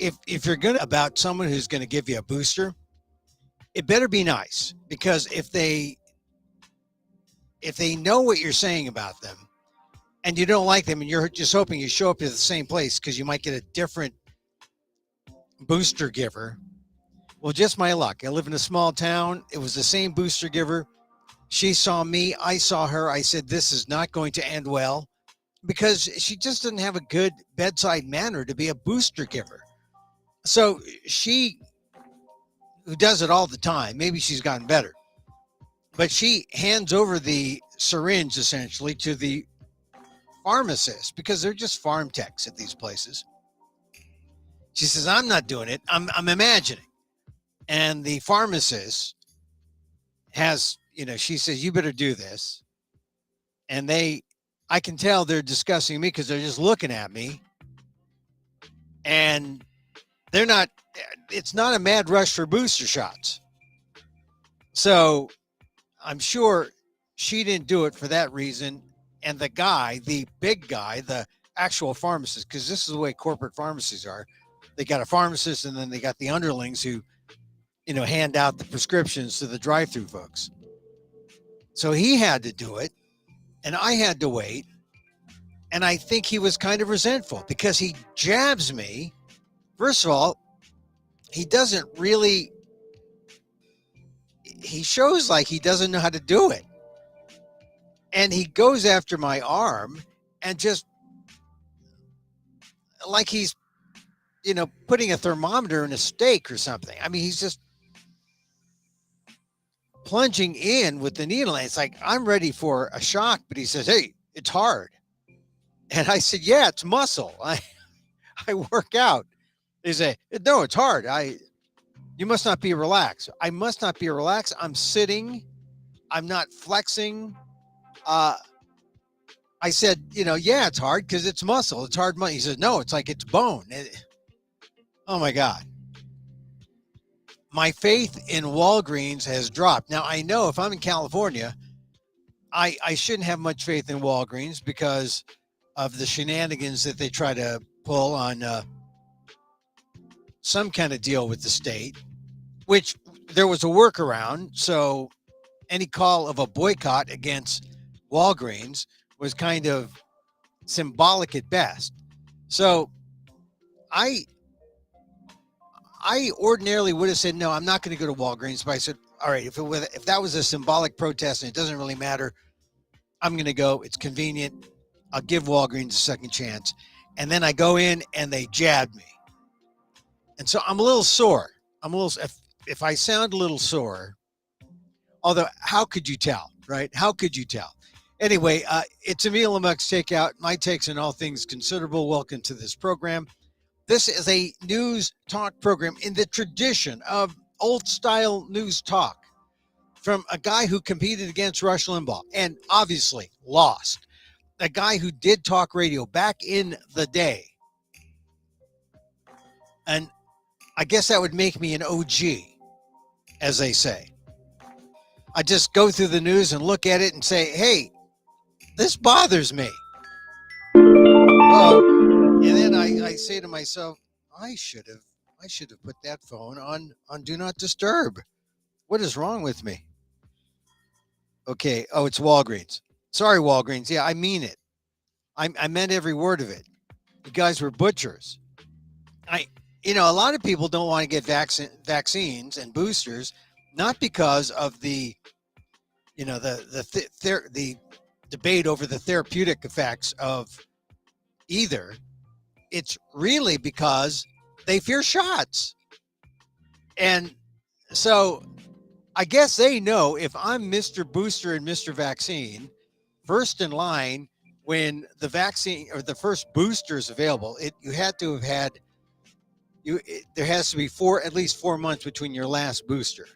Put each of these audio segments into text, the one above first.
if you're gonna about someone who's gonna give you a booster, it better be nice, because if they know what you're saying about them and you don't like them and you're just hoping you show up to the same place because you might get a different booster giver. Well, just my luck. I live in a small town. It was the same booster giver. She saw me. I saw her. I said, this is not going to end well, because she just doesn't have a good bedside manner to be a booster giver. So she, who does it all the time, maybe she's gotten better, but she hands over the syringe essentially to the pharmacist, because they're just farm techs at these places. She says, I'm not doing it. I'm imagining. And the pharmacist has, she says, you better do this. And I can tell they're discussing me because they're just looking at me. And it's not a mad rush for booster shots. So I'm sure she didn't do it for that reason. And the guy, the big guy, the actual pharmacist, because this is the way corporate pharmacies are. They got a pharmacist, and then they got the underlings who, hand out the prescriptions to the drive-through folks. So he had to do it, and I had to wait. And I think he was kind of resentful because he jabs me. First of all, he doesn't really, he shows like he doesn't know how to do it. And he goes after my arm and just like he's, putting a thermometer in a steak or something. I mean, he's just plunging in with the needle. And it's like, I'm ready for a shock, but he says, hey, it's hard. And I said, yeah, it's muscle. I work out. He said, no, it's hard. You must not be relaxed. I must not be relaxed. I'm sitting. I'm not flexing. I said, yeah, it's hard because it's muscle. It's hard. He said, no, it's like it's bone. Oh my God. My faith in Walgreens has dropped. Now I know if I'm in California, I shouldn't have much faith in Walgreens because of the shenanigans that they try to pull on some kind of deal with the state, which there was a workaround. So any call of a boycott against Walgreens was kind of symbolic at best. So I ordinarily would have said, no, I'm not going to go to Walgreens. But I said, all right, if that was a symbolic protest and it doesn't really matter, I'm going to go. It's convenient. I'll give Walgreens a second chance. And then I go in and they jabbed me. And so I'm a little sore. If I sound a little sore, although how could you tell, right? How could you tell? Anyway, it's Emil, Amok's Takeout. My takes on all things considerable. Welcome to this program. This is a news talk program in the tradition of old style news talk from a guy who competed against Rush Limbaugh and obviously lost. A guy who did talk radio back in the day. And I guess that would make me an OG, as they say. I just go through the news and look at it and say, hey, this bothers me. Well, and then I say to myself, I should have put that phone on Do Not Disturb. What is wrong with me? Okay. Oh, it's Walgreens. Sorry, Walgreens. Yeah, I mean it. I meant every word of it. You guys were butchers. A lot of people don't want to get vaccines and boosters, not because of the debate over the therapeutic effects of either. It's really because they fear shots. And so I guess they know if I'm Mr. Booster and Mr. Vaccine, first in line when the vaccine or the first booster is available, there has to be at least 4 months between your last booster.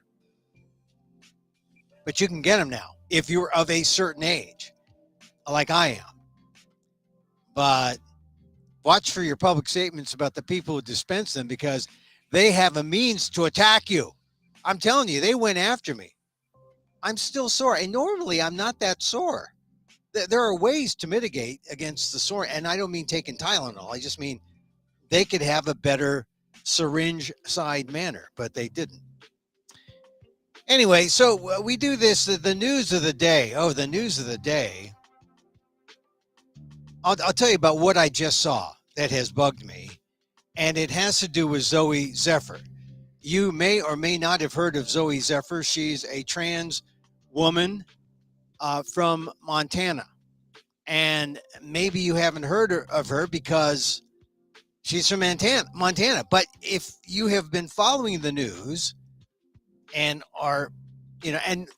But you can get them now if you're of a certain age, like I am. But watch for your public statements about the people who dispense them, because they have a means to attack you. I'm telling you, they went after me. I'm still sore. And normally I'm not that sore. There are ways to mitigate against the sore. And I don't mean taking Tylenol. I just mean they could have a better syringe side manner, but they didn't. Anyway, so we do this, the news of the day. Oh, the news of the day. I'll tell you about what I just saw that has bugged me, and it has to do with Zoe Zephyr. You may or may not have heard of Zoe Zephyr. She's a trans woman from Montana. And maybe you haven't heard of her because she's from Montana. But if you have been following the news and are, and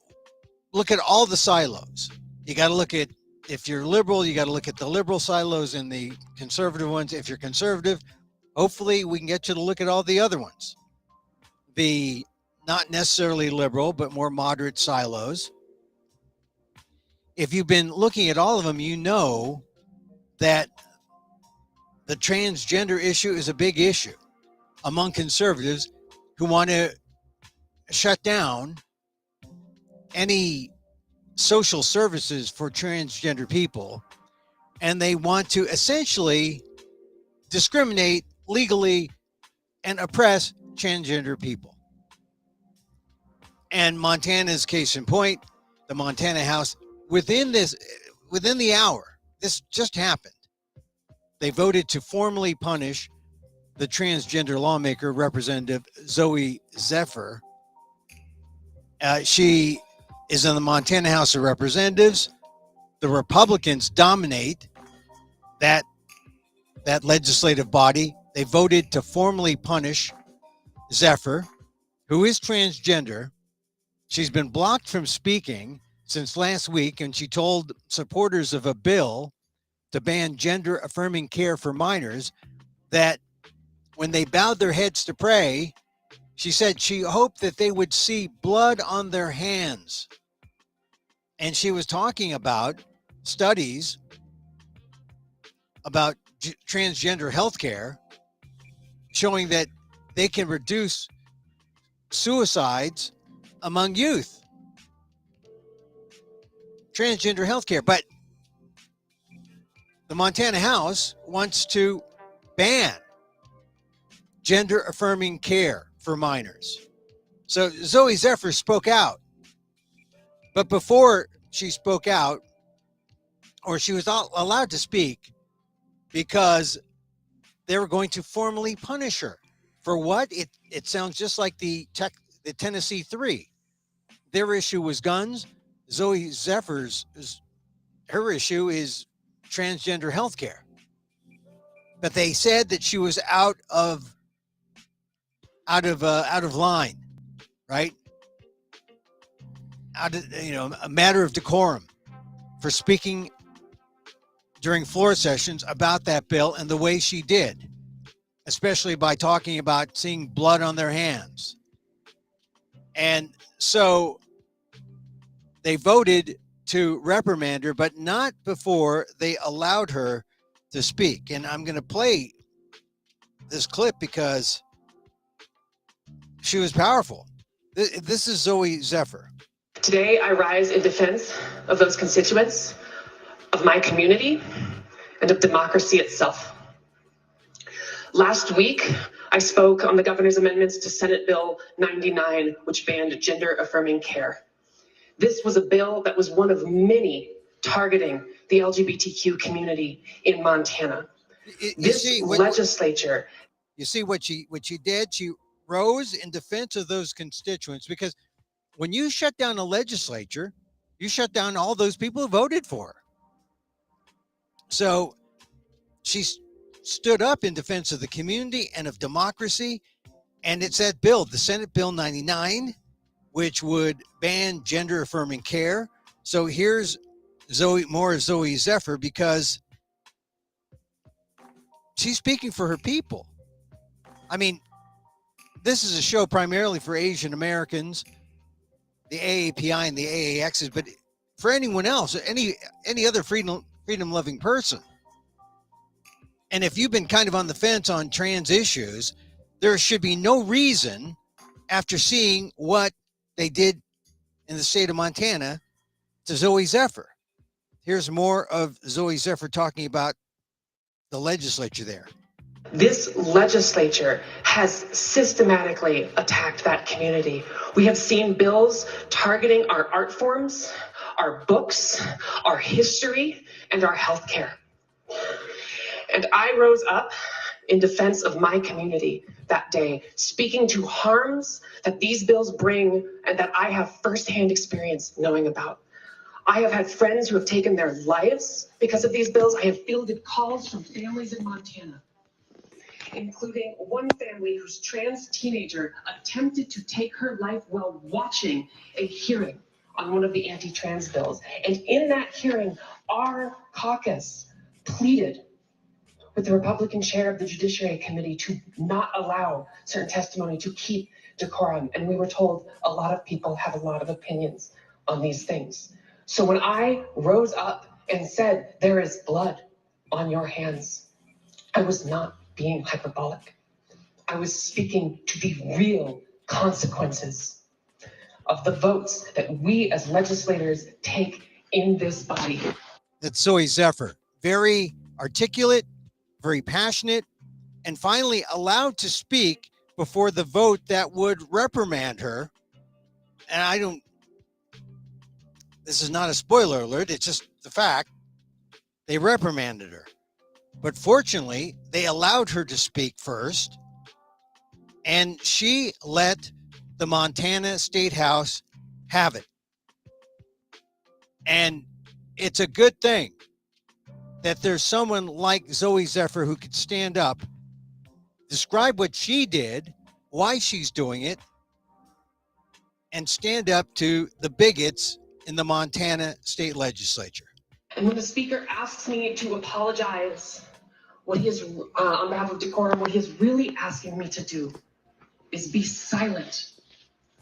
look at all the silos, you got to look at, if you're liberal, you got to look at the liberal silos and the conservative ones. If you're conservative, hopefully we can get you to look at all the other ones. The not necessarily liberal, but more moderate silos. If you've been looking at all of them, you know that the transgender issue is a big issue among conservatives who want to shut down any social services for transgender people. And they want to essentially discriminate legally and oppress transgender people. And Montana's case in point, the Montana House, within the hour, this just happened. They voted to formally punish the transgender lawmaker, Representative Zoe Zephyr. She is in the Montana House of Representatives. The Republicans dominate that legislative body. They voted to formally punish Zephyr, who is transgender. She's been blocked from speaking since last week, and she told supporters of a bill to ban gender-affirming care for minors that when they bowed their heads to pray, she said she hoped that they would see blood on their hands. And she was talking about studies about transgender healthcare showing that they can reduce suicides among youth. Transgender healthcare. But the Montana House wants to ban gender affirming care for minors. So Zoe Zephyr spoke out. But before she spoke out, or she was allowed to speak, because they were going to formally punish her. For what? It sounds just like the Tennessee 3. Their issue was guns. Zoe Zephyr's, her issue is transgender health care. But they said that she was out of line, right? A matter of decorum for speaking during floor sessions about that bill and the way she did, especially by talking about seeing blood on their hands. And so they voted to reprimand her, but not before they allowed her to speak. And I'm going to play this clip because she was powerful. This is Zoe Zephyr. Today, I rise in defense of those constituents, of my community, and of democracy itself. Last week, I spoke on the governor's amendments to Senate Bill 99, which banned gender-affirming care. This was a bill that was one of many targeting the LGBTQ community in Montana. Legislature. You see what she did? She rose in defense of those constituents, because when you shut down a legislature, you shut down all those people who voted for her. So she stood up in defense of the community and of democracy. And it's that bill, the Senate Bill 99, which would ban gender affirming care. So here's Zoe Zephyr, because she's speaking for her people. I mean, this is a show primarily for Asian Americans, the AAPI and the AAXs, but for anyone else, any other freedom-loving person. And if you've been kind of on the fence on trans issues, there should be no reason, after seeing what they did in the state of Montana to Zoe Zephyr. Here's more of Zoe Zephyr talking about the legislature there. This legislature has systematically attacked that community. We have seen bills targeting our art forms, our books, our history, and our healthcare. And I rose up in defense of my community that day, speaking to harms that these bills bring and that I have firsthand experience knowing about. I have had friends who have taken their lives because of these bills. I have fielded calls from families in Montana, including one family whose trans teenager attempted to take her life while watching a hearing on one of the anti-trans bills. And in that hearing, our caucus pleaded with the Republican chair of the Judiciary Committee to not allow certain testimony, to keep decorum. And we were told a lot of people have a lot of opinions on these things. So when I rose up and said, there is blood on your hands, I was not being hyperbolic. I was speaking to the real consequences of the votes that we as legislators take in this body. That's Zoe Zephyr. Very articulate, very passionate, and finally allowed to speak before the vote that would reprimand her. And this is not a spoiler alert, it's just the fact. They reprimanded her. But fortunately, they allowed her to speak first, and she let the Montana State House have it. And it's a good thing that there's someone like Zoe Zephyr who could stand up, describe what she did, why she's doing it, and stand up to the bigots in the Montana State Legislature. And when the speaker asks me to apologize, what he is, on behalf of decorum, what he is really asking me to do is be silent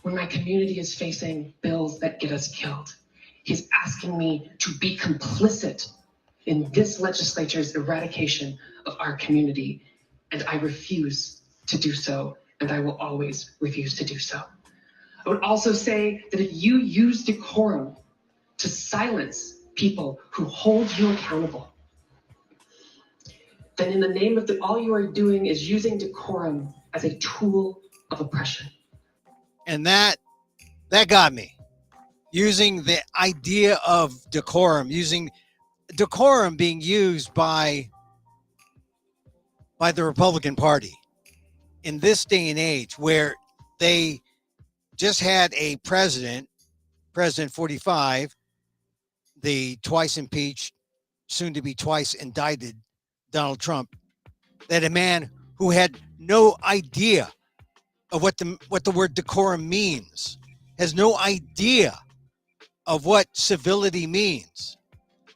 when my community is facing bills that get us killed. He's asking me to be complicit in this legislature's eradication of our community, and I refuse to do so, and I will always refuse to do so. I would also say that if you use decorum to silence people who hold you accountable, then in the name of all you are doing is using decorum as a tool of oppression. And that got me. Using the idea of decorum, using decorum being used by the Republican Party in this day and age, where they just had a President 45, the twice impeached, soon to be twice indicted Donald Trump, that a man who had no idea of what the word decorum means, has no idea of what civility means.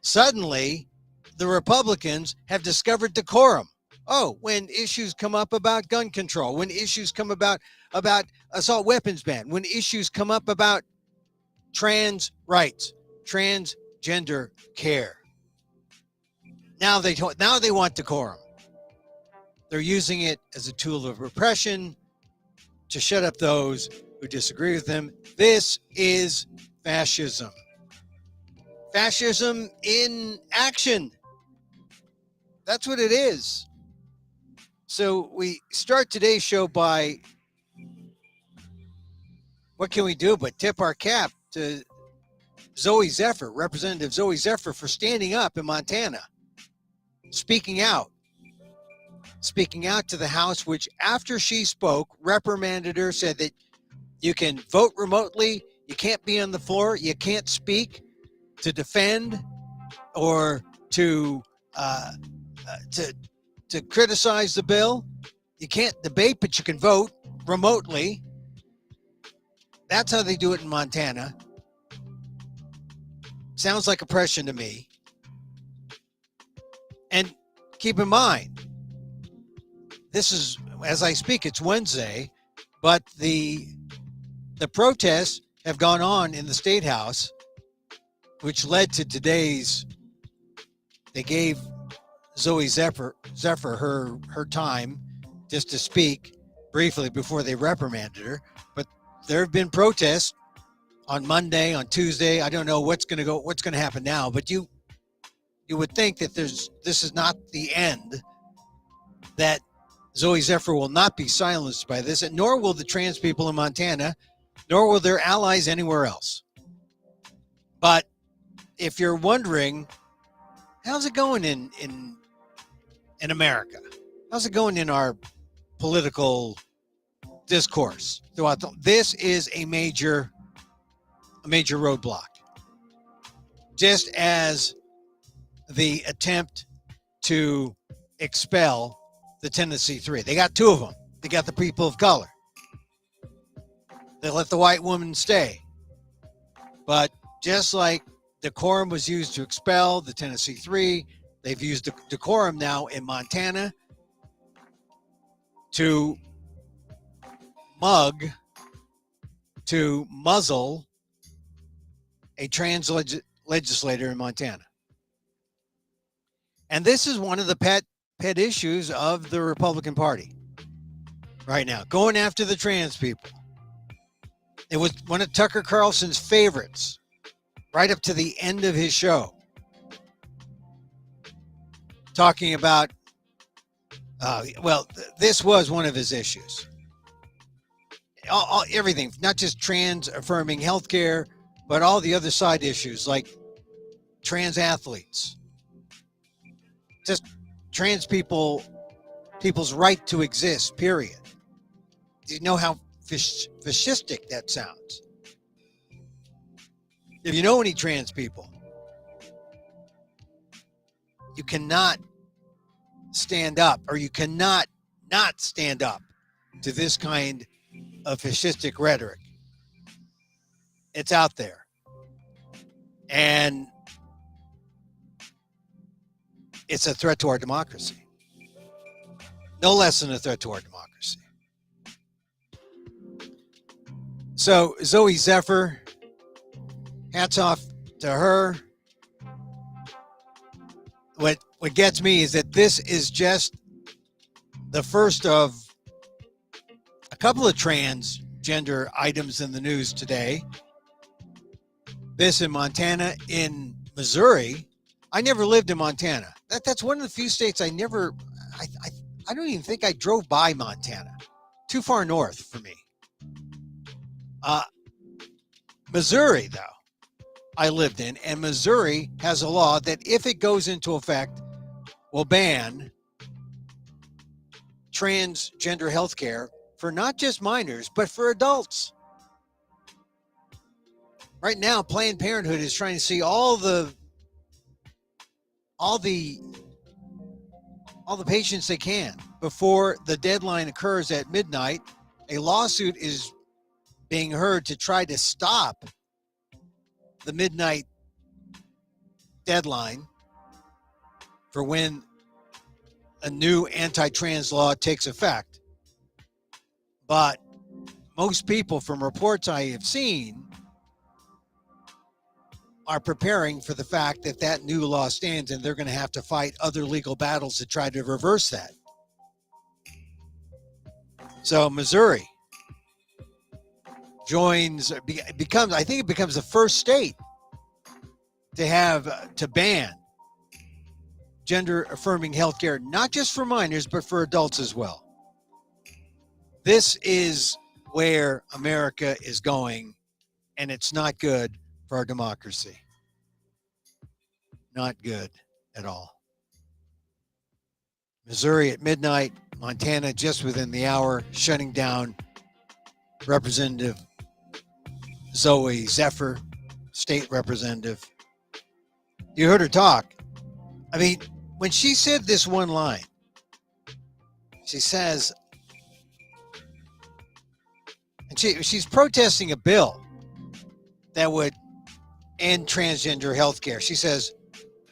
Suddenly, the Republicans have discovered decorum. Oh, when issues come up about gun control, when issues come about assault weapons ban, when issues come up about trans rights, transgender care. Now they want decorum. They're using it as a tool of repression to shut up those who disagree with them. This is fascism. Fascism in action. That's what it is. So we start today's show by, what can we do but tip our cap to Zoe Zephyr, Representative Zoe Zephyr, for standing up in Montana, speaking out to the House, which after she spoke, reprimanded her, said that you can vote remotely, you can't be on the floor, you can't speak to defend or to criticize the bill. You can't debate, but you can vote remotely. That's how they do it in Montana. Sounds like oppression to me. And keep in mind, this is, as I speak, it's Wednesday, but the protests have gone on in the State House, which led to today's, they gave Zoe Zephyr her time just to speak briefly before they reprimanded her. But there have been protests on Monday, on Tuesday. I don't know what's going to happen now, but you would think that this is not the end, that Zoe Zephyr will not be silenced by this, and nor will the trans people in Montana, nor will their allies anywhere else. But if you're wondering, how's it going in America? How's it going in our political discourse throughout this is a major roadblock. Just as the attempt to expel the Tennessee Three. They got two of them. They got the people of color. They let the white woman stay. But just like decorum was used to expel the Tennessee Three, they've used decorum now in Montana to muzzle a trans legislator in Montana. And this is one of the pet issues of the Republican Party right now, going after the trans people. It was one of Tucker Carlson's favorites right up to the end of his show, talking about, this was one of his issues. Everything, not just trans affirming healthcare, but all the other side issues like trans athletes, just trans people's right to exist, period. Do you know how fascistic that sounds? If you know any trans people, you cannot stand up, or you cannot not stand up to this kind of fascistic rhetoric. It's out there. And it's a threat to our democracy. No less than a threat to our democracy. So Zoe Zephyr, hats off to her. What gets me is that this is just the first of a couple of transgender items in the news today. This in Montana. In Missouri, I never lived in Montana. That's one of the few states I don't even think I drove by Montana. Too far north for me. Missouri, though, I lived in, and Missouri has a law that if it goes into effect, will ban transgender health care for not just minors, but for adults. Right now, Planned Parenthood is trying to see all the patients they can before the deadline occurs at midnight. A lawsuit is being heard to try to stop the midnight deadline for when a new anti-trans law takes effect. But most people, from reports I have seen, are preparing for the fact that that new law stands, and they're going to have to fight other legal battles to try to reverse that. So Missouri becomes the first state to ban gender affirming healthcare, not just for minors, but for adults as well. This is where America is going, and it's not good for our democracy. Not good at all. Missouri at midnight, Montana just within the hour, shutting down Representative Zoe Zephyr, state representative. You heard her talk. I mean, when she said this one line, she says, and she's protesting a bill that would end transgender health care. She says,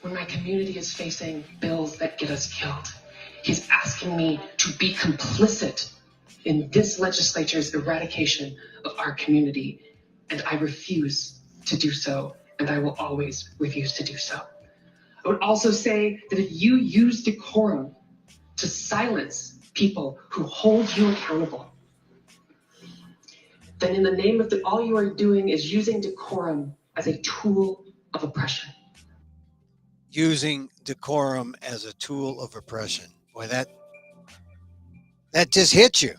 when my community is facing bills that get us killed, he's asking me to be complicit in this legislature's eradication of our community, and I refuse to do so, and I will always refuse to do so. I would also say that if you use decorum to silence people who hold you accountable, then in the name of all you are doing is using decorum as a tool of oppression. Using decorum as a tool of oppression. Boy, That just hits you.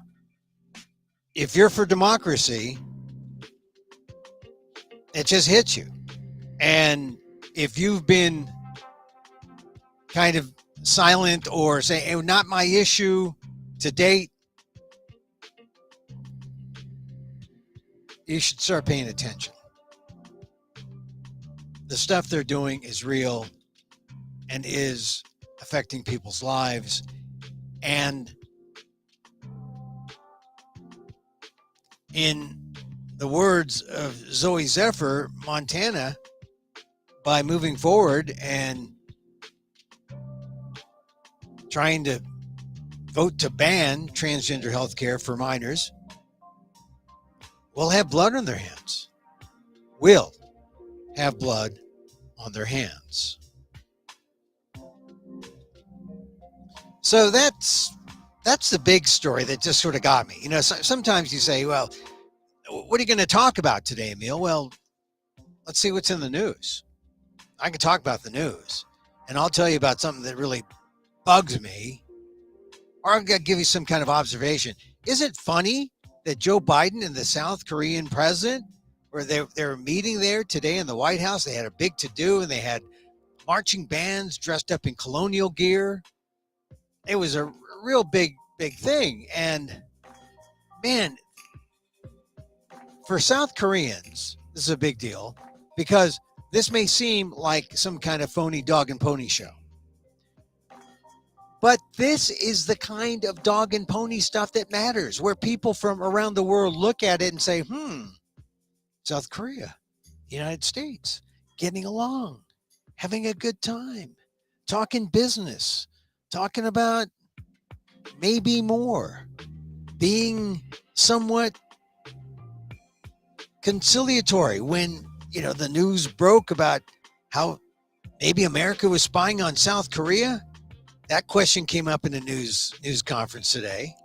If you're for democracy, it just hits you. And if you've been kind of silent or saying, hey, not my issue to date, you should start paying attention. The stuff they're doing is real and is affecting people's lives. And in the words of Zoe Zephyr, Montana, by moving forward and trying to vote to ban transgender health care for minors, will have blood on their hands. Will have blood on their hands. So that's the big story that just sort of got me. You know, sometimes you say, well, what are you going to talk about today, Emil? Well, let's see what's in the news. I can talk about the news, and I'll tell you about something that really bugs me, or I'm going to give you some kind of observation. Is it funny that Joe Biden and the South Korean president, where they were meeting there today in the White House, they had a big to-do, and they had marching bands dressed up in colonial gear. It was a real big thing. And man, for South Koreans, this is a big deal because this may seem like some kind of phony dog and pony show. But this is the kind of dog and pony stuff that matters, where people from around the world look at it and say, South Korea, United States, getting along, having a good time, talking business, talking about maybe more, being somewhat conciliatory when, you know, the news broke about how maybe America was spying on South Korea. That question came up in a news conference today.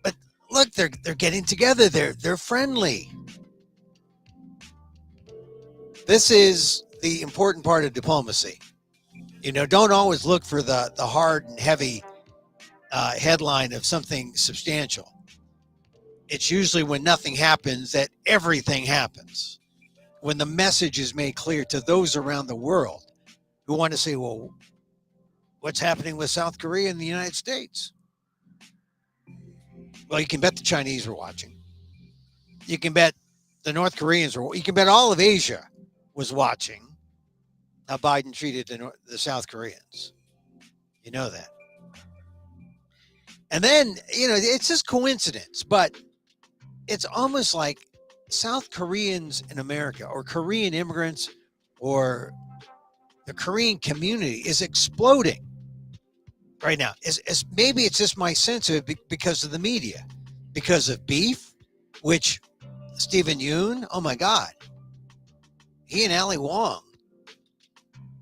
But look, they're getting together. They're friendly. This is the important part of diplomacy. You know, don't always look for the hard and heavy headline of something substantial. It's usually when nothing happens that everything happens. When the message is made clear to those around the world who want to say, well, what's happening with South Korea and the United States? Well, you can bet the Chinese were watching. You can bet the North Koreans were. You can bet all of Asia was watching how Biden treated the South Koreans. You know that. And then, you know, it's just coincidence, but it's almost like South Koreans in America, or Korean immigrants, or the Korean community is exploding right now. Maybe it's just my sense of it because of the media, because of beef, which Stephen Yoon, oh my God, he and Ali Wong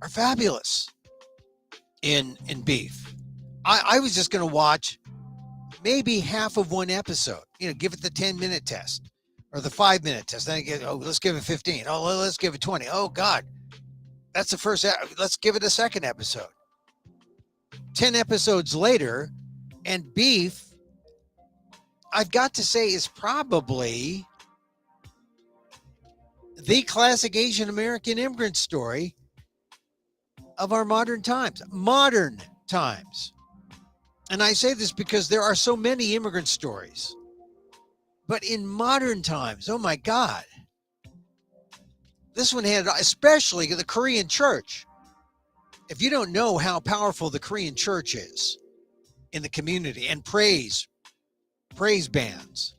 are fabulous in beef. I was just going to watch maybe half of one episode, you know, give it the 10-minute test or the 5-minute test. Then I get, let's give it 15. Oh, let's give it 20. Oh God, that's the first. Let's give it a second episode. 10 episodes later, and beef, I've got to say, is probably the classic Asian American immigrant story of our modern times. Modern times. And I say this because there are so many immigrant stories. But in modern times, oh my God, this one had, especially the Korean church. If you don't know how powerful the Korean church is in the community, and praise bands.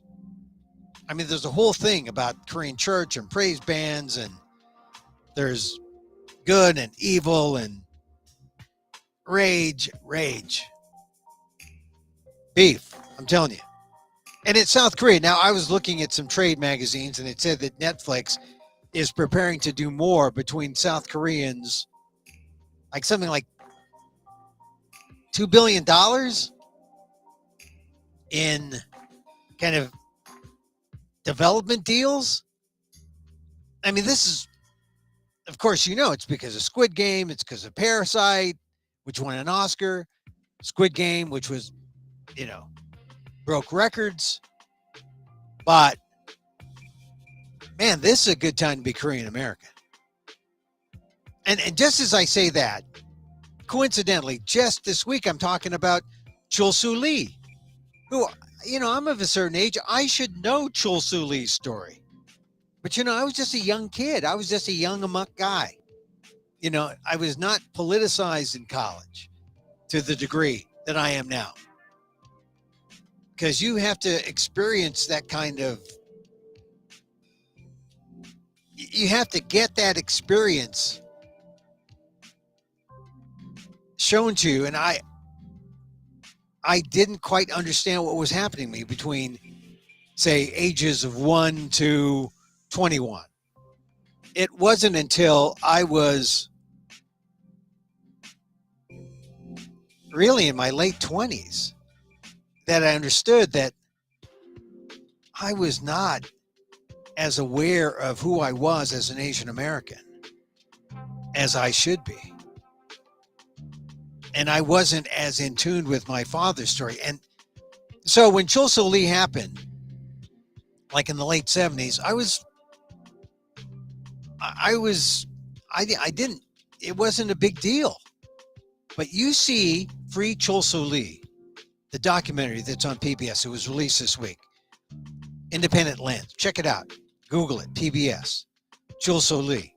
I mean, there's a whole thing about Korean church and praise bands, and there's good and evil and rage. Beef, I'm telling you. And it's South Korea. Now, I was looking at some trade magazines, and it said that Netflix is preparing to do more between South Koreans, like something like $2 billion in kind of development deals. I mean, this is, of course, you know, it's because of Squid Game. It's because of Parasite, which won an Oscar. Squid Game, which was you know, broke records. But man, this is a good time to be Korean American. And just as I say that, coincidentally, just this week, I'm talking about Chul Soo Lee, who, I'm of a certain age. I should know Chul Soo Lee's story. But, I was just a young kid. I was just a young Amok guy. I was not politicized in college to the degree that I am now. Because you have to experience that kind of, you have to get that experience shown to you. And I didn't quite understand what was happening to me between, say, ages of 1 to 21. It wasn't until I was really in my late 20s that I understood that I was not as aware of who I was as an Asian American as I should be. And I wasn't as in tune with my father's story. And so when Chul Soo Lee happened, like in the late 70s, it wasn't a big deal. But you see Free Chul Soo Lee, the documentary that's on PBS. It was released this week. Independent Lens. Check it out. Google it. PBS. Chul Soo Lee.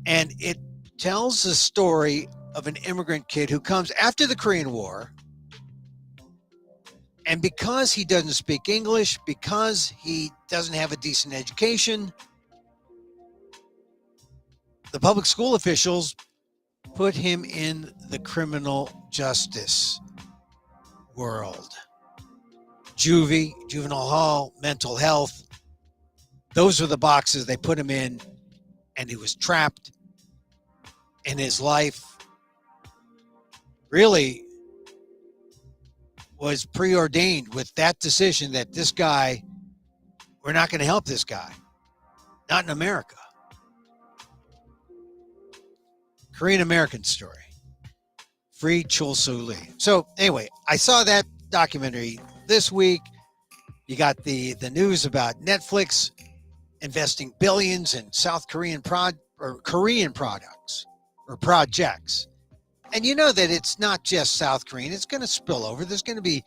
And it tells the story of an immigrant kid who comes after the Korean War. And because he doesn't speak English, because he doesn't have a decent education, the public school officials put him in the criminal justice world. Juvie, juvenile hall, mental health. Those were the boxes they put him in, and he was trapped. And his life really was preordained with that decision that this guy, we're not going to help this guy. Not in America. Korean American story. Free Chul Soo Lee. So anyway, I saw that documentary this week. You got the news about Netflix investing billions in South Korean Korean products or projects. And you know that it's not just South Korean. It's going to spill over. There's going to be,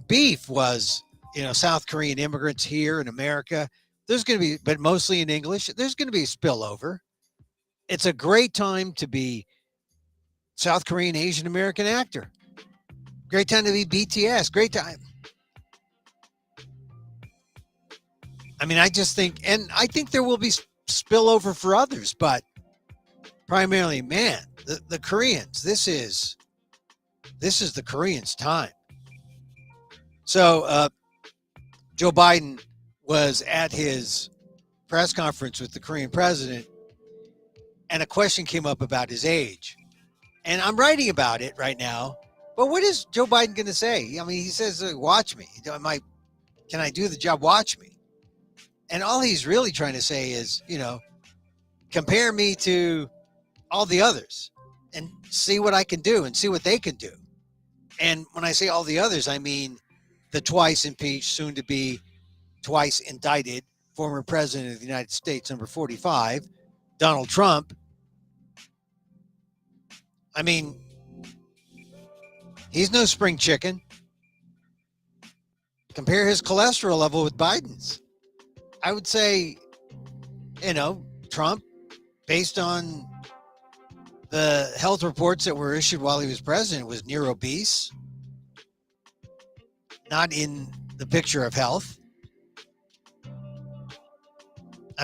beef was, South Korean immigrants here in America. There's going to be, but mostly in English. There's going to be a spillover. It's a great time to be South Korean Asian American actor. Great time to be BTS. Great time. I just think, and I think there will be spillover for others, but primarily, man, the Koreans, this is the Koreans' time. So Joe Biden was at his press conference with the Korean president, and a question came up about his age. And I'm writing about it right now. But what is Joe Biden going to say? He says, watch me. Can I do the job? Watch me. And all he's really trying to say is, compare me to all the others and see what I can do and see what they can do. And when I say all the others, I mean the twice impeached, soon to be twice indicted former president of the United States, number 45, Donald Trump. He's no spring chicken. Compare his cholesterol level with Biden's. I would say, Trump, based on the health reports that were issued while he was president, was near obese, not in the picture of health.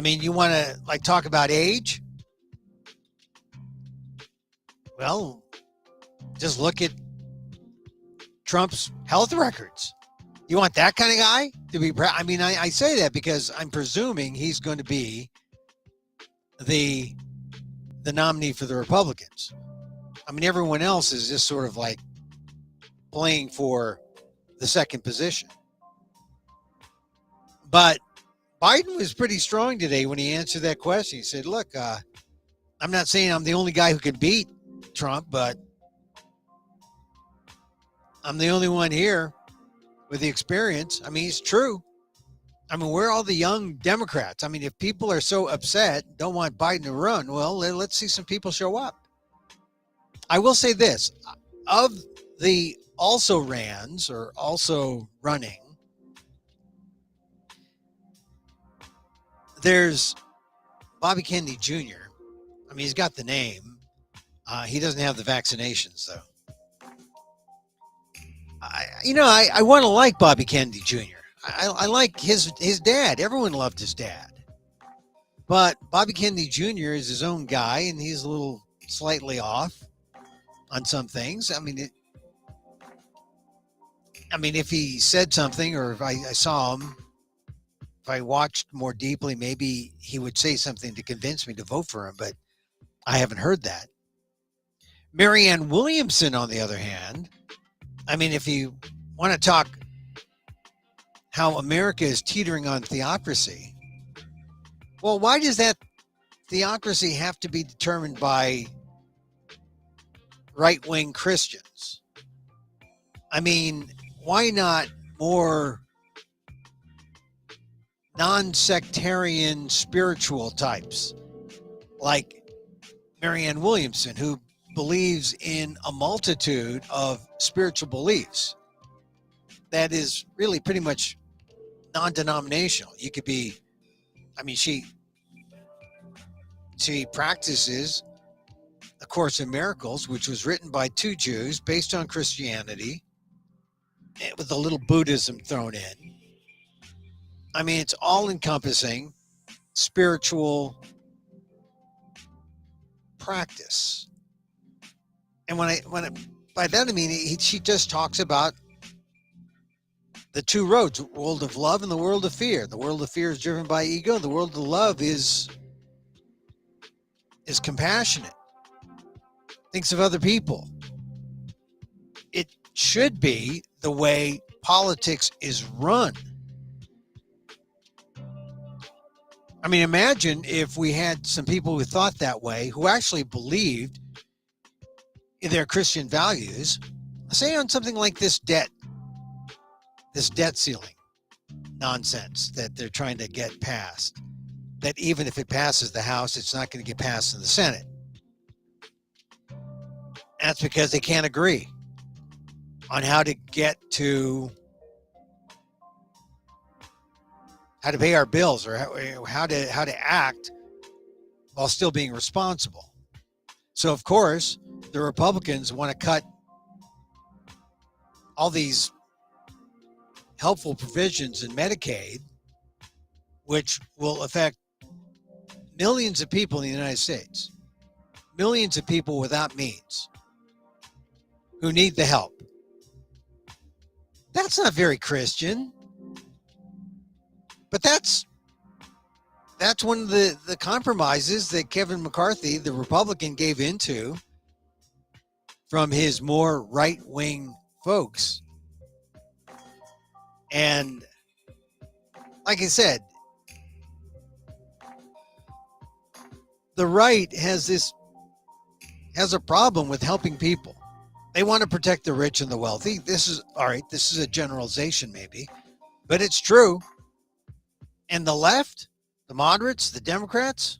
You want to talk about age? Well, just look at Trump's health records. You want that kind of guy to be? I say that because I'm presuming he's going to be the nominee for the Republicans. Everyone else is just sort of playing for the second position. But Biden was pretty strong today when he answered that question. He said, look, I'm not saying I'm the only guy who can beat Trump, but I'm the only one here with the experience. I mean, it's true. I mean, where are all the young Democrats? I mean, if people are so upset, don't want Biden to run, well, let's see some people show up. I will say this, of the also rans or also running, there's Bobby Kennedy Jr. I mean, he's got the name. He doesn't have the vaccinations, though. I want to like Bobby Kennedy Jr. I like his dad. Everyone loved his dad. But Bobby Kennedy Jr. is his own guy, and he's a little slightly off on some things. I mean, if he said something, or if I saw him, if I watched more deeply, maybe he would say something to convince me to vote for him, but I haven't heard that. Marianne Williamson, on the other hand, I mean, if you want to talk how America is teetering on theocracy, well, why does that theocracy have to be determined by right-wing Christians? I mean, why not more non-sectarian spiritual types like Marianne Williamson, who believes in a multitude of spiritual beliefs that is really pretty much non-denominational. You could be, I mean, she practices A Course in Miracles, which was written by two Jews based on Christianity with a little Buddhism thrown in. I mean, it's all encompassing spiritual practice. And by that I mean, she just talks about the two roads, the world of love and the world of fear. The world of fear is driven by ego. The world of love is compassionate, thinks of other people. It should be the way politics is run. I mean, imagine if we had some people who thought that way, who actually believed in their Christian values, say on something like this debt ceiling nonsense that they're trying to get passed, that even if it passes the House, it's not going to get passed in the Senate. That's because they can't agree on how to pay our bills, or how to act while still being responsible. So of course, the Republicans want to cut all these helpful provisions in Medicaid, which will affect millions of people in the United States, millions of people without means who need the help. That's not very Christian, but that's one of the compromises that Kevin McCarthy, the Republican, gave into from his more right-wing folks. And like I said, the right has a problem with helping people. They want to protect the rich and the wealthy. This is a generalization maybe, but it's true. And the left, the moderates, the Democrats,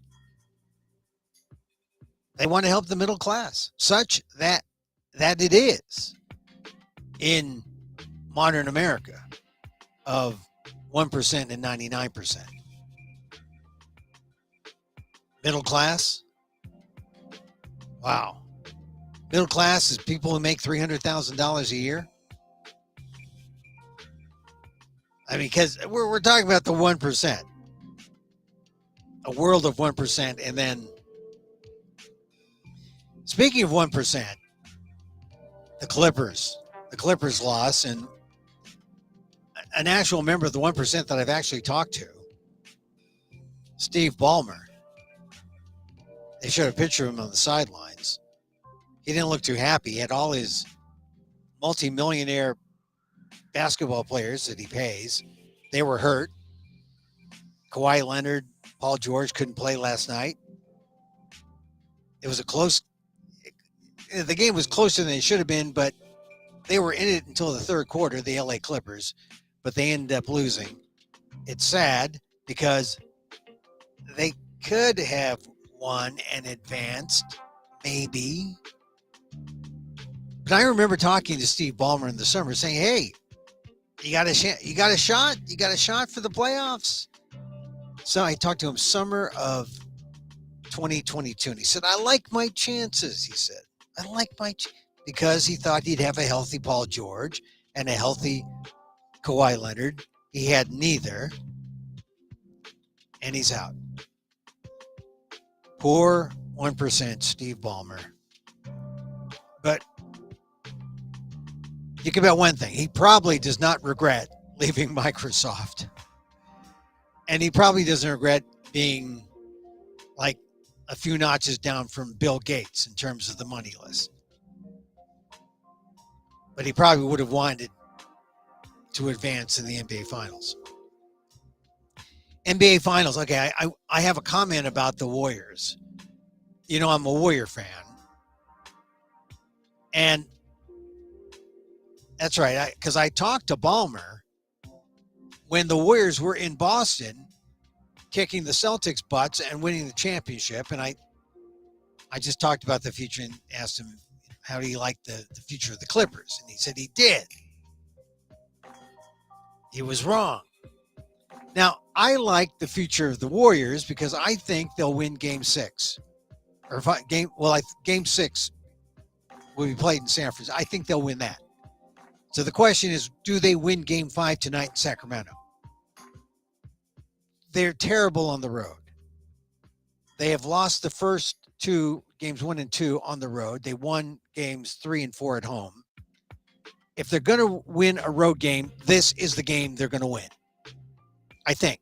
they want to help the middle class, such that it is in modern America of 1% and 99%. Middle class? Wow. Middle class is people who make $300,000 a year. I mean, because we're talking about the 1%, a world of 1%. And then, speaking of 1%, the Clippers lost, and an actual member of the 1% that I've actually talked to, Steve Ballmer, they showed a picture of him on the sidelines. He didn't look too happy. He had all his multi-millionaire basketball players that he pays. They were hurt. Kawhi Leonard, Paul George couldn't play last night. It was the game was closer than it should have been, but they were in it until the third quarter, the LA Clippers, but they ended up losing. It's sad because they could have won and advanced, maybe. But I remember talking to Steve Ballmer in the summer saying, hey, you got a shot? You got a shot for the playoffs? So I talked to him summer of 2022, and he said, I like my chances, he said. I like my because he thought he'd have a healthy Paul George and a healthy Kawhi Leonard. He had neither, and he's out. Poor 1% Steve Ballmer. But you can bet one thing. He probably does not regret leaving Microsoft. And he probably doesn't regret being like a few notches down from Bill Gates in terms of the money list. But he probably would have wanted to advance in the NBA Finals. NBA Finals. Okay, I have a comment about the Warriors. You know, I'm a Warrior fan. And that's right, because I talked to Ballmer when the Warriors were in Boston kicking the Celtics' butts and winning the championship. And I just talked about the future and asked him, how do you like the future of the Clippers? And he said he did. He was wrong. Now, I like the future of the Warriors because I think they'll win Game 6. Game 6 will be played in San Francisco. I think they'll win that. So the question is, do they win Game 5 tonight in Sacramento? They're terrible on the road. They have lost the first two, games 1 and 2 on the road. They won games 3 and 4 at home. If they're going to win a road game, this is the game they're going to win, I think.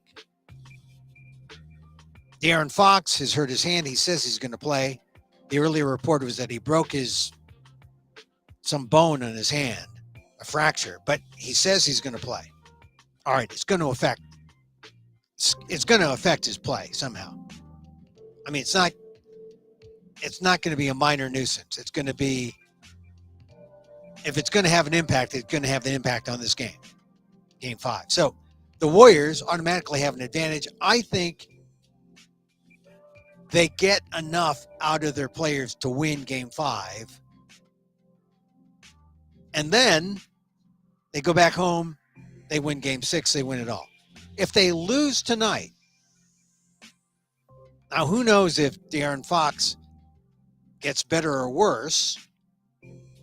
De'Aaron Fox has hurt his hand. He says he's going to play. The earlier report was that he broke some bone on his hand, a fracture, but he says he's going to play. All right, it's going to affect his play somehow. I mean, it's not going to be a minor nuisance. It's going to be, if it's going to have an impact, it's going to have an impact on this game, Game 5. So the Warriors automatically have an advantage. I think they get enough out of their players to win Game 5. And then they go back home, they win Game 6, they win it all. If they lose tonight, now who knows if De'Aaron Fox gets better or worse,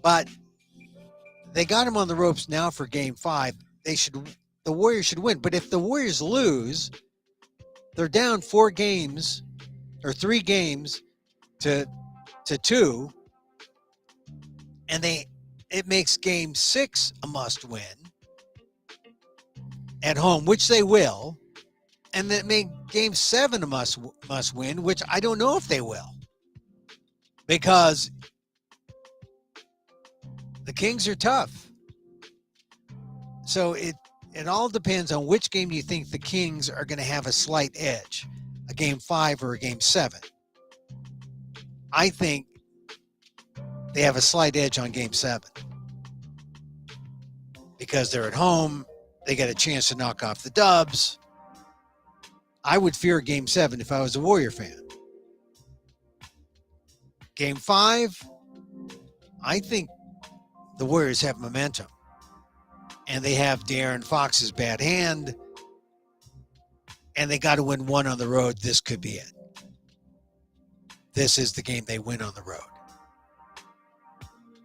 but they got him on the ropes now for Game 5. The Warriors should win. But if the Warriors lose, they're down 4 games or 3 games to 2, and it makes Game 6 a must-win at home, which they will, and then make Game 7 a must-win, which I don't know if they will, because the Kings are tough. So it all depends on which game you think the Kings are going to have a slight edge, a Game 5 or a Game 7. I think they have a slight edge on Game 7 because they're at home. They get a chance to knock off the Dubs. I would fear Game 7 if I was a Warrior fan. Game 5, I think the Warriors have momentum. And they have De'Aaron Fox's bad hand. And they got to win one on the road. This could be it. This is the game they win on the road.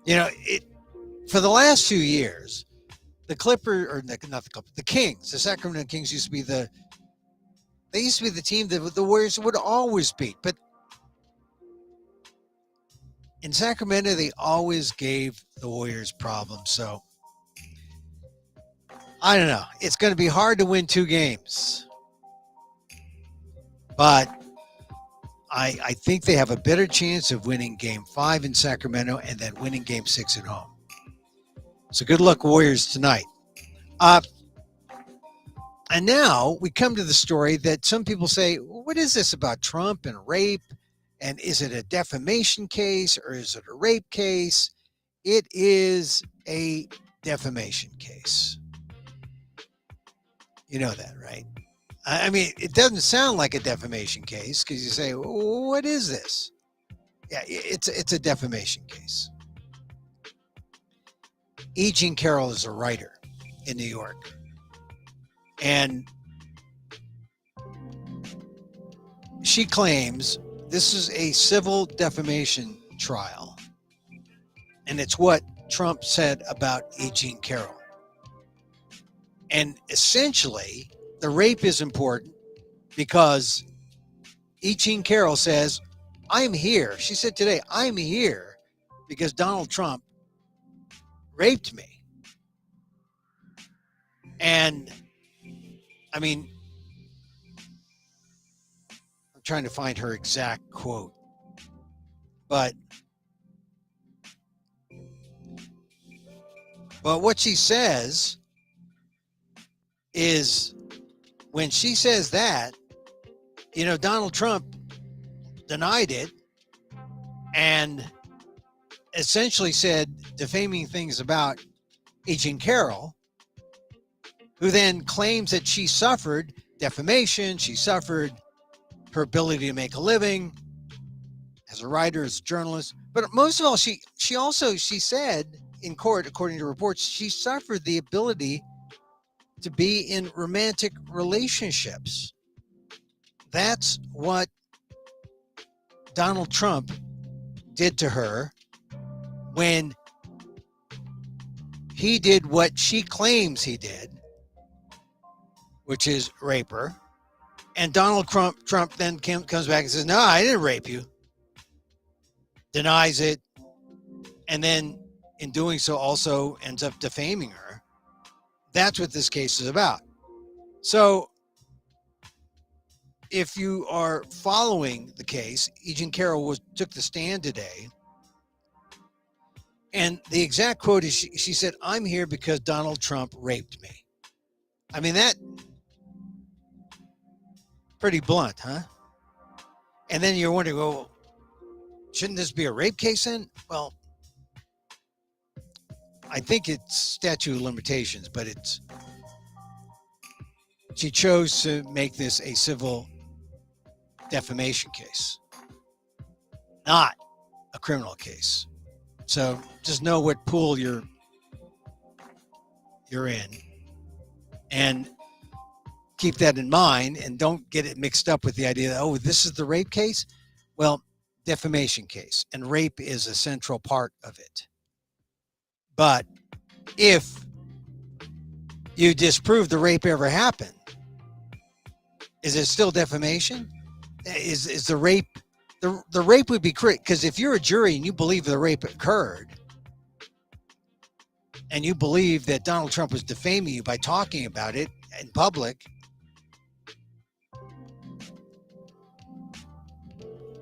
You know, for the last few years, the Kings, the Sacramento Kings used to be the team that the Warriors would always beat. But in Sacramento, they always gave the Warriors problems. So I don't know. It's going to be hard to win 2 games. But I think they have a better chance of winning Game 5 in Sacramento and then winning Game 6 at home. So good luck, Warriors, tonight. And now we come to the story that some people say, well, what is this about Trump and rape? And is it a defamation case or is it a rape case? It is a defamation case. You know that, right? I mean, it doesn't sound like a defamation case because you say, well, what is this? Yeah, it's a defamation case. E. Jean Carroll is a writer in New York. And she claims this is a civil defamation trial. And it's what Trump said about E. Jean Carroll. And essentially, the rape is important because E. Jean Carroll says, I'm here. She said today, I'm here because Donald Trump raped me. And I mean, I'm trying to find her exact quote, but what she says is when she says that, you know, Donald Trump denied it and essentially said defaming things about E. Jean Carroll, who then claims that she suffered defamation, she suffered her ability to make a living as a writer, as a journalist. But most of all, she said in court, according to reports, she suffered the ability to be in romantic relationships. That's what Donald Trump did to her when he did what she claims he did, which is rape her. And Donald Trump then comes back and says, no, I didn't rape you. Denies it. And then in doing so also ends up defaming her. That's what this case is about. So if you are following the case, E. Jean Carroll took the stand today. And the exact quote is, she said, I'm here because Donald Trump raped me. I mean, that pretty blunt, huh? And then you're wondering, well, shouldn't this be a rape case then? Well, I think it's statute of limitations, but she chose to make this a civil defamation case, not a criminal case. So just know what pool you're in and keep that in mind, and don't get it mixed up with the idea that, oh, this is the rape case. Well, defamation case, and rape is a central part of it. But if you disprove the rape ever happened, is it still defamation? Is the rape, the rape would be correct, because if you're a jury and you believe the rape occurred and you believe that Donald Trump was defaming you by talking about it in public,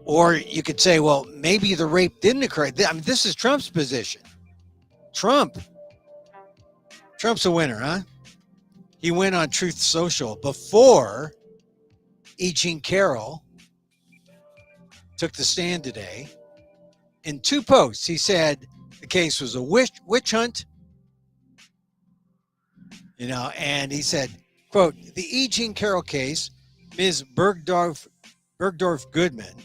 or you could say, well, maybe the rape didn't occur. I mean, this is Trump's position. Trump's a winner, huh? He went on Truth Social before E. Jean Carroll took the stand today. In 2 posts, he said the case was a witch hunt, you know, and he said, quote, the E. Jean Carroll case, Ms. Bergdorf Goodman,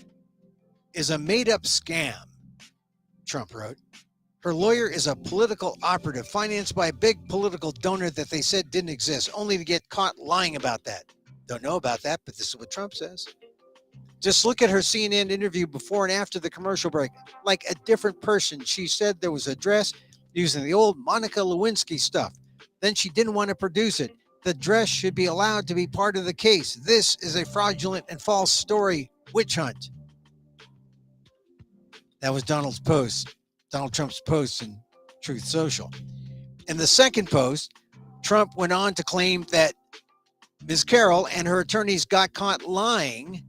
is a made-up scam, Trump wrote. Her lawyer is a political operative financed by a big political donor that they said didn't exist, only to get caught lying about that. Don't know about that, but this is what Trump says. Just look at her CNN interview before and after the commercial break. Like a different person. She said there was a dress using the old Monica Lewinsky stuff. Then she didn't want to produce it. The dress should be allowed to be part of the case. This is a fraudulent and false story witch hunt. That was Donald Trump's post in Truth Social. In the second post, Trump went on to claim that Ms. Carroll and her attorneys got caught lying.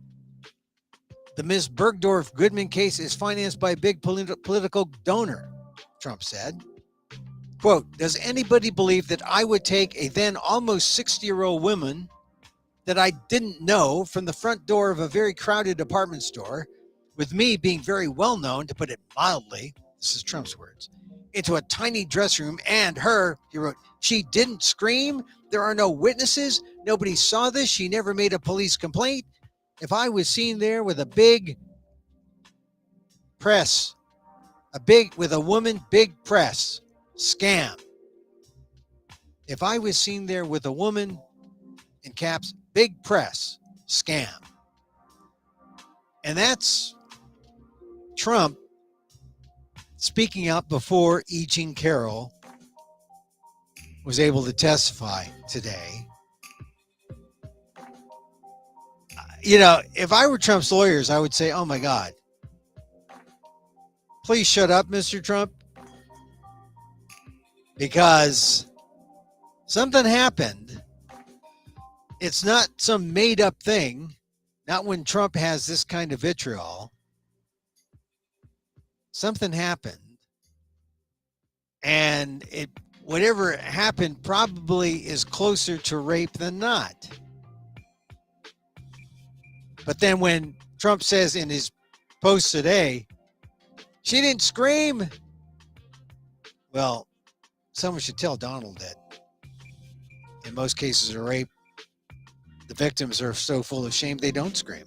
The Ms. Bergdorf Goodman case is financed by a big political donor, Trump said. Quote, does anybody believe that I would take a then almost 60-year-old woman that I didn't know from the front door of a very crowded department store, with me being very well known, to put it mildly, this is Trump's words, into a tiny dressing room, and he wrote, she didn't scream. There are no witnesses. Nobody saw this. She never made a police complaint. If I was seen there with a big press, with a woman, big press, scam. If I was seen there with a woman, in caps, big press, scam. And that's Trump speaking out before E. Jean Carroll was able to testify today. You know, if I were Trump's lawyers, I would say, oh my God, please shut up, Mr. Trump, because something happened. It's not some made up thing, not when Trump has this kind of vitriol. Something happened, and whatever happened probably is closer to rape than not. But then when Trump says in his post today, she didn't scream, well, someone should tell Donald that in most cases of rape, the victims are so full of shame they don't scream.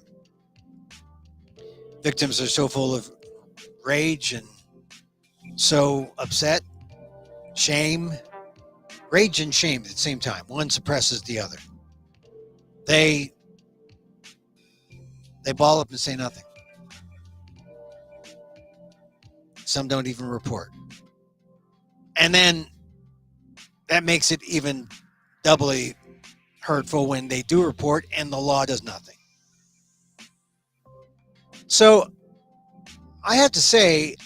Victims are so full of rage and so upset, shame, rage and shame at the same time. One suppresses the other. They ball up and say nothing. Some don't even report. And then that makes it even doubly hurtful when they do report and the law does nothing. So I have to say,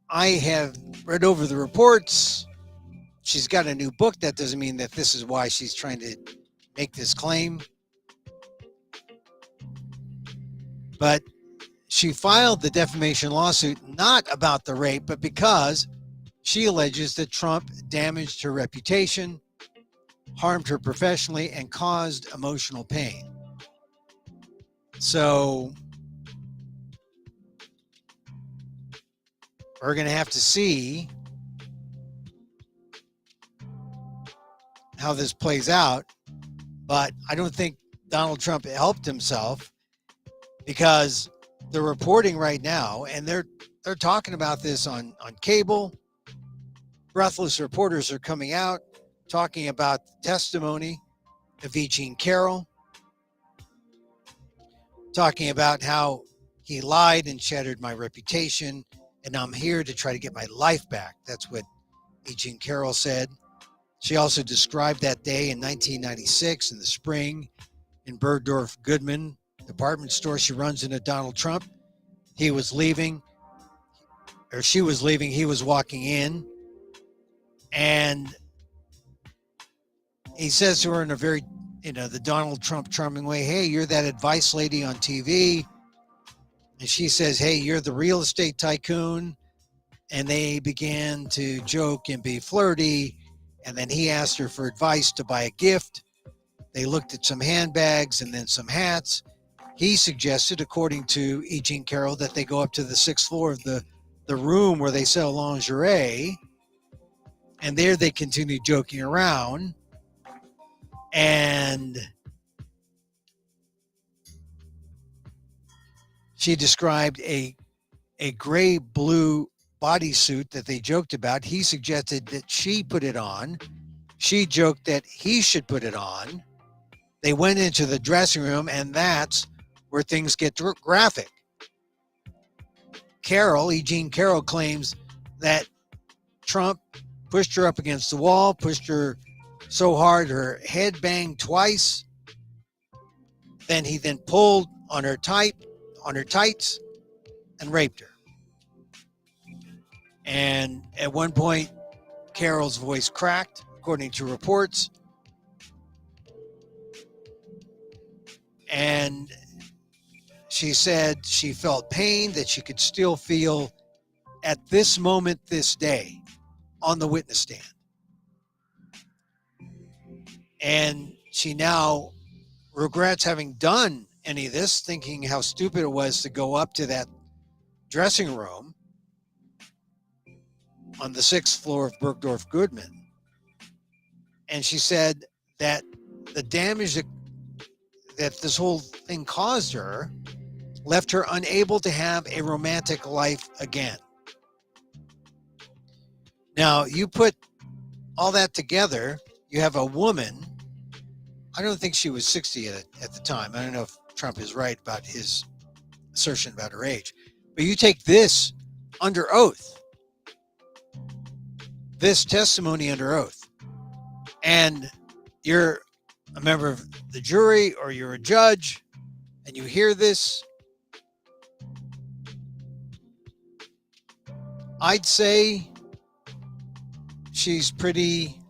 I have read over the reports. She's got a new book. That doesn't mean that this is why she's trying to make this claim. But she filed the defamation lawsuit not about the rape, but because she alleges that Trump damaged her reputation, harmed her professionally, and caused emotional pain. So we're going to have to see how this plays out. But I don't think Donald Trump helped himself, because they're reporting right now, and they're talking about this on cable. Breathless reporters are coming out talking about the testimony of E. Jean Carroll, talking about how he lied and shattered my reputation, and I'm here to try to get my life back. That's what E. Jean Carroll said. She also described that day in 1996 in the spring in Bergdorf Goodman department store she runs into Donald Trump. He was leaving, or she was leaving. He was walking in, and he says to her in a very, the Donald Trump charming way, hey, you're that advice lady on TV. And she says, hey, you're the real estate tycoon. And they began to joke and be flirty. And then he asked her for advice to buy a gift. They looked at some handbags and then some hats. He suggested, according to E. Jean Carroll, that they go up to the 6th floor of the room where they sell lingerie. And there they continued joking around. And she described a gray blue bodysuit that they joked about. He suggested that she put it on. She joked that he should put it on. They went into the dressing room, and that's where things get graphic. E. Jean Carroll claims that Trump pushed her up against the wall, pushed her so hard her head banged twice. Then he pulled on her tights and raped her. And at one point, Carroll's voice cracked, according to reports. And she said she felt pain that she could still feel at this moment, this day, on the witness stand. And she now regrets having done any of this, thinking how stupid it was to go up to that dressing room. on the 6th floor of Bergdorf Goodman. And she said that the damage that this whole thing caused her left her unable to have a romantic life again. Now, you put all that together, you have a woman, I don't think she was 60 at the time. I don't know if Trump is right about his assertion about her age. But you take this under oath, this testimony under oath, and you're a member of the jury or you're a judge, and you hear this, I'd say she's pretty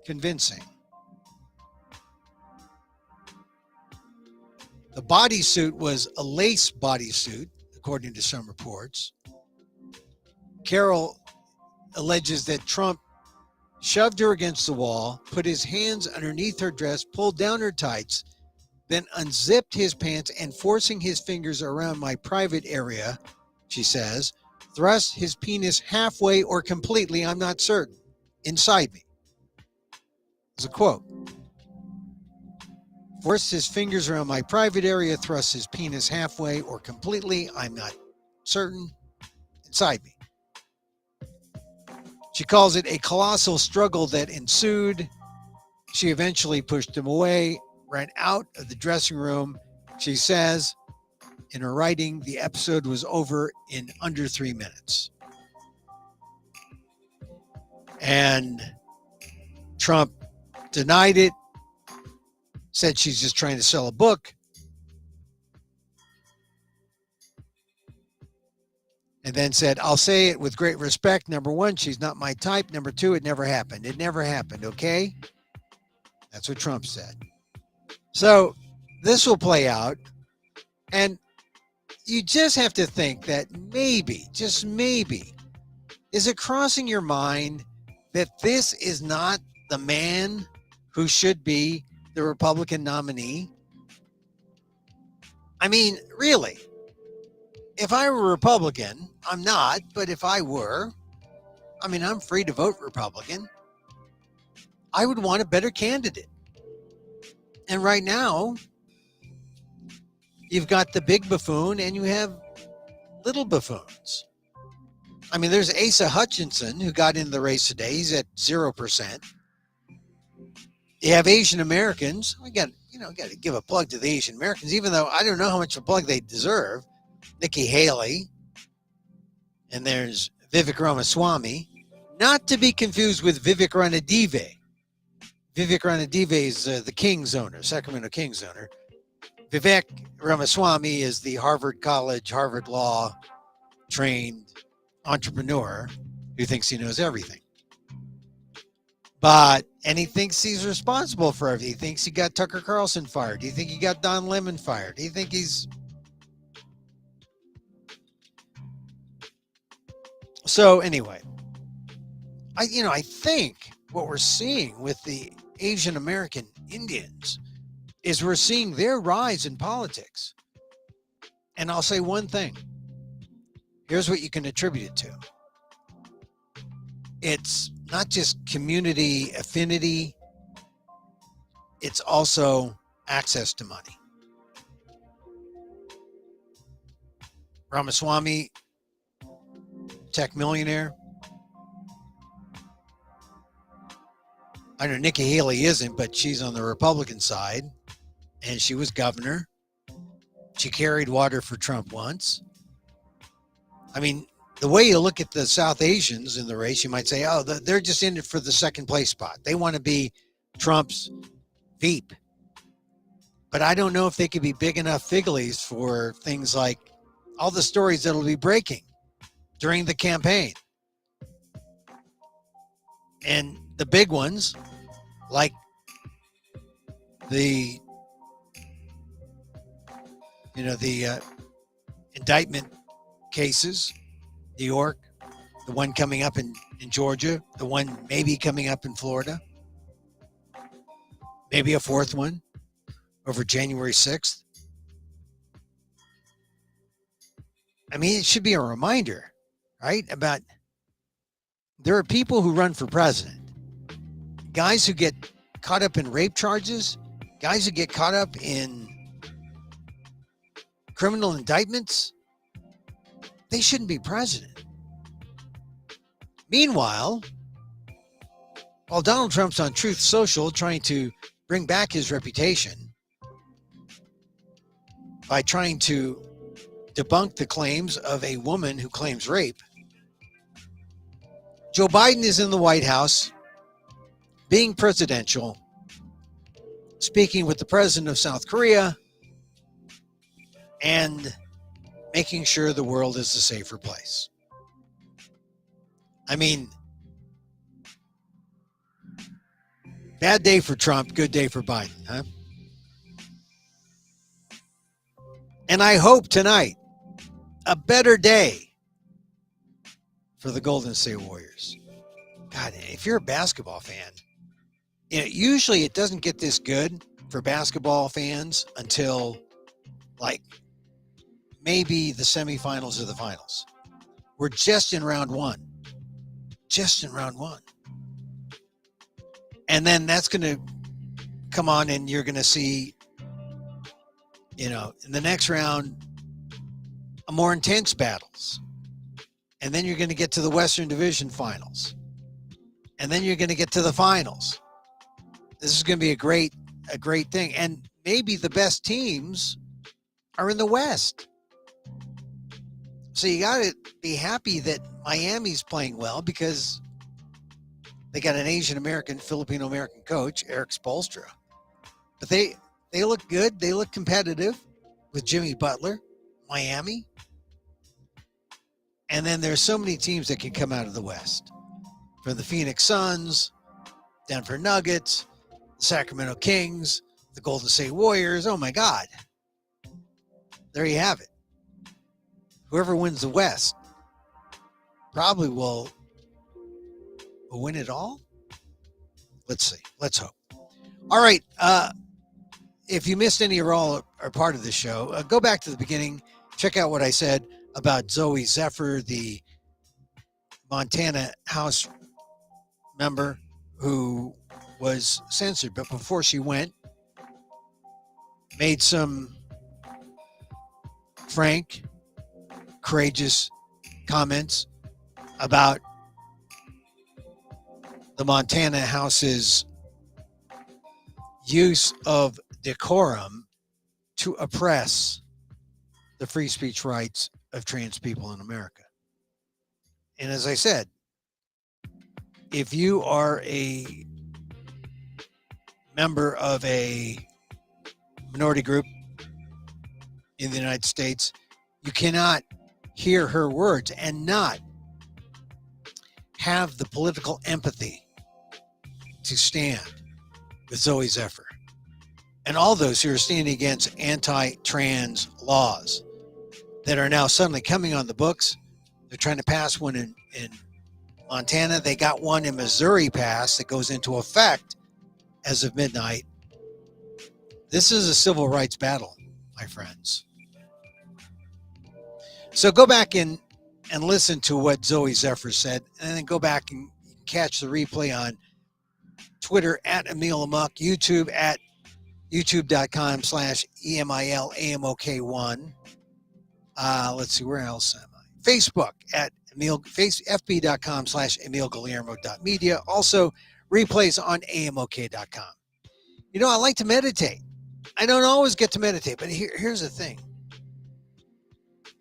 convincing. The bodysuit was a lace bodysuit, according to some reports. Carroll alleges that Trump shoved her against the wall, put his hands underneath her dress, pulled down her tights, then unzipped his pants and forcing his fingers around my private area, she says, thrust his penis halfway or completely, I'm not certain, inside me. It's a quote. Forced his fingers around my private area, thrust his penis halfway or completely, I'm not certain, inside me. She calls it a colossal struggle that ensued. She eventually pushed him away, ran out of the dressing room. She says in her writing, the episode was over in under 3 minutes. And Trump denied it, said she's just trying to sell a book. And then said, I'll say it with great respect. Number one, she's not my type. Number two, it never happened. It never happened, okay? That's what Trump said. So this will play out. And you just have to think that maybe, just maybe, is it crossing your mind that this is not the man who should be the Republican nominee? I mean, really, if I were a Republican, I'm not, but if I were, I mean, I'm free to vote Republican. I would want a better candidate. And right now, you've got the big buffoon and you have little buffoons. I mean, there's Asa Hutchinson who got in the race today. He's at 0%. You have Asian Americans. I got to give a plug to the Asian Americans, even though I don't know how much of a plug they deserve. Nikki Haley. And there's Vivek Ramaswamy. Not to be confused with Vivek Ranadive. Vivek Ranadive is the Kings owner, Sacramento Kings owner. Vivek Ramaswamy is the Harvard College, Harvard Law trained entrepreneur who thinks he knows everything. And he thinks he's responsible for everything. He thinks he got Tucker Carlson fired. Do you think he got Don Lemon fired? Do you think he's... So anyway, I think what we're seeing with the Asian American Indians is we're seeing their rise in politics. And I'll say one thing. Here's what you can attribute it to. It's not just community affinity. It's also access to money. Ramaswamy, tech millionaire. I know Nikki Haley isn't, but she's on the Republican side, and she was governor. She carried water for Trump once. I mean, the way you look at the South Asians in the race, you might say, oh, they're just in it for the second place spot. They want to be Trump's Veep. But I don't know if they could be big enough figlies for things like all the stories that'll be breaking during the campaign. And the big ones, like the indictment cases, New York, the one coming up in Georgia, the one maybe coming up in Florida, maybe a fourth one over January 6th. I mean, it should be a reminder, right, about There are people who run for president, guys who get caught up in rape charges, guys who get caught up in criminal indictments. They shouldn't be president. Meanwhile, while Donald Trump's on Truth Social trying to bring back his reputation by trying to debunk the claims of a woman who claims rape, Joe Biden is in the White House being presidential, speaking with the president of South Korea, and making sure the world is a safer place. I mean, bad day for Trump, good day for Biden, huh? And I hope tonight a better day for the Golden State Warriors. God, if you're a basketball fan, usually it doesn't get this good for basketball fans until like maybe the semifinals or the finals. We're just in round one. And then that's going to come on and you're going to see, in the next round, a more intense battles. And then you're going to get to the Western Division finals. And then you're going to get to the finals. This is going to be a great thing. And maybe the best teams are in the West. So you got to be happy that Miami's playing well because they got an Asian American, Filipino American coach, Eric Spoelstra. But they look good. They look competitive with Jimmy Butler, Miami. And then there's so many teams that can come out of the West. From the Phoenix Suns, Denver Nuggets, the Sacramento Kings, the Golden State Warriors. Oh my God. There you have it. Whoever wins the West probably will win it all. Let's see. Let's hope. All right. If you missed any or all or part of the show, go back to the beginning. Check out what I said about Zoe Zephyr, the Montana House member who was censored. But before she went, made some frank, courageous comments about the Montana House's use of decorum to oppress the free speech rights of trans people in America. And as I said, if you are a member of a minority group in the United States, you cannot hear her words and not have the political empathy to stand with Zoe Zephyr and all those who are standing against anti-trans laws that are now suddenly coming on the books. They're trying to pass one in Montana. They got one in Missouri passed that goes into effect as of midnight. This is a civil rights battle, my friends. So go back and listen to what Zoe Zephyr said, and then go back and catch the replay on Twitter at Emil Amok, YouTube at youtube.com/EMILAMOK1. Let's see, where else am I? Facebook at fb.com/EmilGuillermo.media. Also, replays on AMOK.com. I like to meditate. I don't always get to meditate, but here's the thing.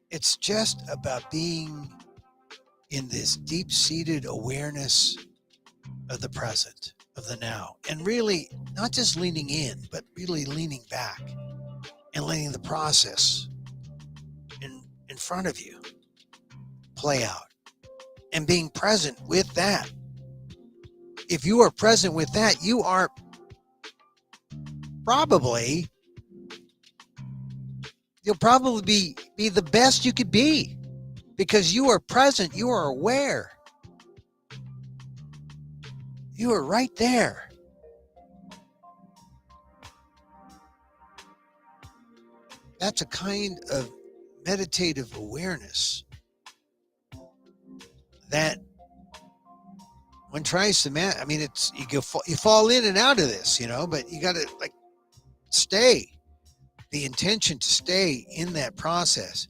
It's just about being in this deep-seated awareness of the present, of the now, and really not just leaning in, but really leaning back and letting the process in front of you play out and being present with that. If you are present with that, you are you'll probably be the best you could be because you are present, you are aware. You are right there. That's a kind of meditative awareness that one tries to I mean, it's you fall in and out of this, but you got to like stay. The intention to stay in that process,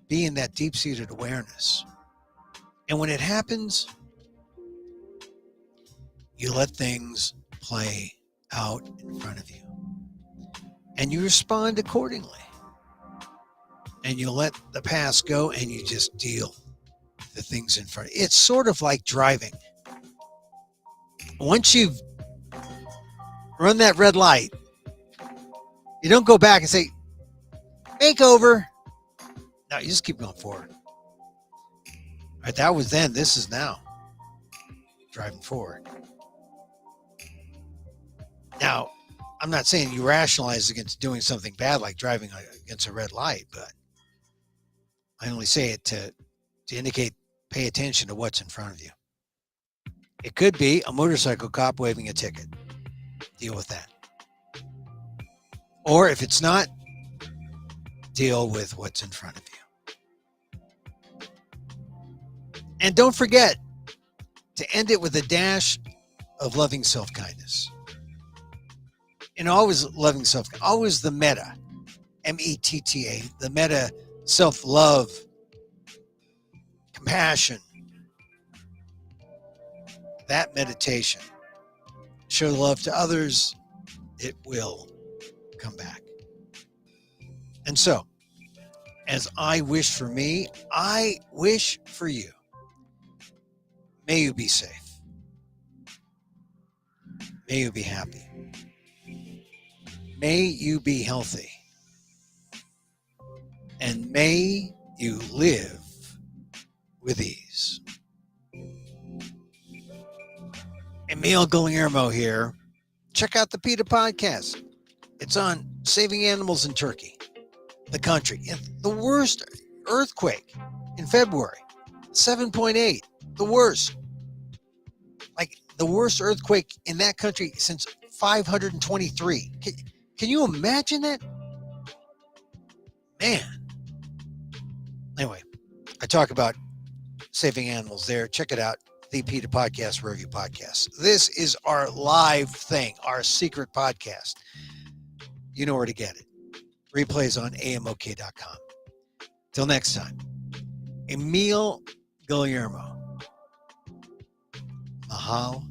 be in that deep-seated awareness. And when it happens, you let things play out in front of you. And you respond accordingly. And you let the past go and you just deal with the things in front of you. It's sort of like driving. Once you've run that red light, you don't go back and say, make over. No, you just keep going forward. All right, that was then. This is now. Driving forward. Now, I'm not saying you rationalize against doing something bad like driving against a red light, but I only say it to indicate pay attention to what's in front of you. It could be a motorcycle cop waving a ticket. Deal with that. Or if it's not, deal with what's in front of you. And don't forget to end it with a dash of loving self-kindness. And always loving self-kindness. Always the metta. M-E-T-T-A. The metta, self-love, compassion. That meditation. Show love to others. It will come back. And so, as I wish for me, I wish for you. May you be safe. May you be happy. May you be healthy. And may you live with ease. Emil Guillermo here. Check out the PETA podcast. It's on saving animals in Turkey, the country. The worst earthquake in February, 7.8, the worst. Like the worst earthquake in that country since 523. Can you imagine that? Man. Anyway, I talk about saving animals there. Check it out. The PETA Podcast, Review Podcast. This is our live thing, our secret podcast. You know where to get it. Replays on amok.com. Till next time, Emil Guillermo. Mahal.